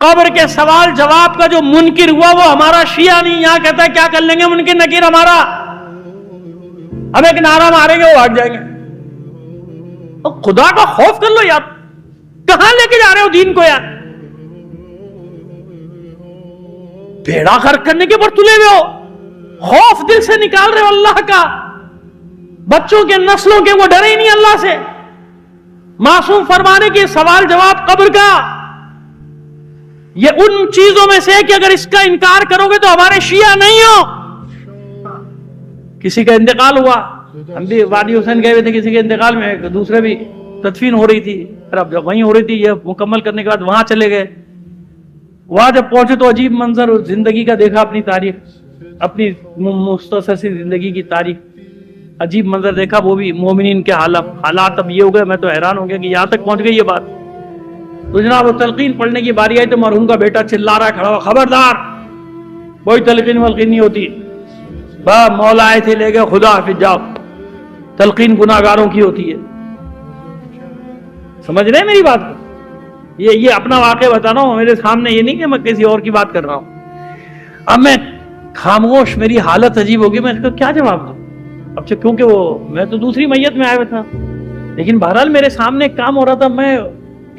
قبر کے سوال جواب کا جو منکر ہوا وہ ہمارا شیعہ نہیں، یہاں کہتا ہے کیا کر لیں گے منکر نکیر ہمارا، ہم ایک نعرہ ماریں گے وہ بھاگ جائیں گے۔ خدا کا خوف کر لو یار، کہاں لے کے جا رہے ہو دین کو یار؟ بیڑا غرق کرنے کے اوپر تلے ہوئے ہو، خوف دل سے نکال رہے ہو اللہ کا، بچوں کے نسلوں کے وہ ڈرے ہی نہیں اللہ سے۔ معصوم فرمانے کے سوال جواب قبر کا یہ ان چیزوں میں سے ہے کہ اگر اس کا انکار کرو گے تو ہمارے شیعہ نہیں ہو۔ کسی کا انتقال ہوا، ہم بھی وادی حسین گئے ہوئے تھے کسی کے انتقال میں، دوسرے بھی تدفین ہو رہی تھی، اب جب وہیں ہو رہی تھی یہ مکمل کرنے کے بعد وہاں چلے گئے۔ وہاں جب پہنچے تو عجیب منظر زندگی کا دیکھا، اپنی تاریخ، اپنی مختصر سی زندگی کی تاریخ، عجیب منظر دیکھا، وہ بھی مومنین کے حالات اب یہ ہو گئے، میں تو حیران ہو گیا کہ یہاں تک پہنچ گئی یہ بات۔ تو جناب وہ تلقین پڑھنے کی باری آئی تو مرحوم کا بیٹا چلا رہا ہے کھڑا ہوا، خبردار کوئی تلقین ولقین نہیں ہوتی، مولا آئے تھے لے گئے، خدا حافظ جاؤ، تلقین گناہگاروں کی ہوتی ہے۔ سمجھ رہے ہیں میری بات کو؟ یہ اپنا واقعہ بتا رہا ہوں میرے سامنے، یہ نہیں کہ میں کسی اور کی بات کر رہا ہوں۔ اب میں خاموش، میری حالت عجیب ہوگی، میں اس کو کیا جواب دوں؟ اب کیونکہ وہ میں تو دوسری میت میں آیا ہوا تھا، لیکن بہرحال میرے سامنے ایک کام ہو رہا تھا، میں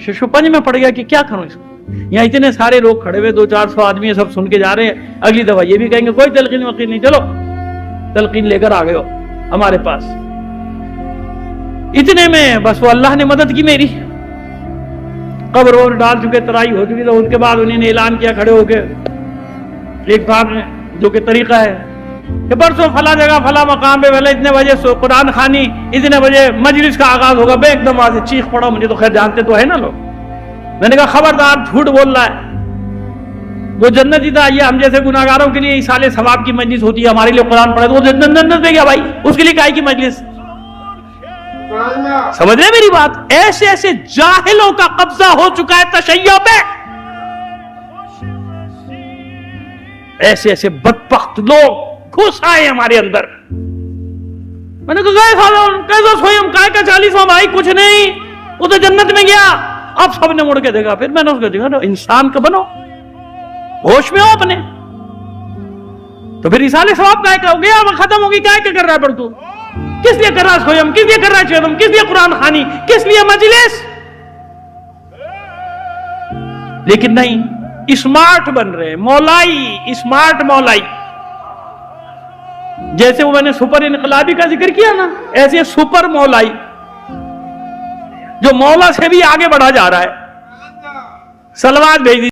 ششپنج میں پڑ گیا کہ کیا کروں اس کو۔ یہاں اتنے سارے لوگ کھڑے ہوئے، 200-400 آدمی سب سن کے جا رہے ہیں، اگلی دفعہ یہ بھی کہیں گے کوئی تلقین وقین نہیں، چلو تلقین لے کر آ گئے ہو ہمارے پاس۔ اتنے میں بس وہ اللہ نے مدد کی میری، قبر اور ڈال چکے، ترائی ہو چکی، تو اس کے بعد انہوں نے اعلان کیا کھڑے ہو کے، ایک صاحب نے جو کہ طریقہ ہے کہ پرسوں فلاں جگہ فلاں مقام پہ پہلے اتنے بجے قرآن خوانی، اتنے بجے مجلس کا آغاز ہوگا، میں ایک دم آج چیخ پڑا، مجھے تو خیر جانتے تو ہے نا لوگ، میں نے کہا خبردار جھوٹ بول رہا ہے، وہ جنتی تھا، یہ ہم جیسے گناہگاروں کے لیے اِیصال ثواب کی مجلس ہوتی ہے، ہمارے لیے قرآن پڑھے تو وہ جنت میں گیا بھائی، اس کے لیے کائے کی مجلس؟ سمجھ رہے میری بات؟ ایسے ایسے جاہلوں کا قبضہ ہو چکا ہے تشیع پہ، ایسے ایسے بدبخت لوگ گھس آئے ہمارے اندر۔ میں نے کہا کیسا سوئی ہم کائے کا 40واں بھائی، کچھ نہیں، وہ تو جنت میں گیا۔ اب سب نے مڑ کے دیکھا، پھر میں نے اس کو دیکھا، انسان کا بنو، ہوش میں ہو اپنے، تو پھر اِیصال ثواب کائے کا ہو گیا، ختم ہوگی، کائے کا کر رہا ہے پڑھ تو؟ کس لیے کر رہا ہے سویم، کس لیے کر رہا ہے چیدم، کس لیے قرآن خوانی، کس لیے مجلس؟ لیکن نہیں، اسمارٹ بن رہے، مولائی، اسمارٹ مولائی، جیسے وہ میں نے سپر انقلابی کا ذکر کیا نا، ایسے سپر مولائی جو مولا سے بھی آگے بڑھا جا رہا ہے۔ صلوات بھیج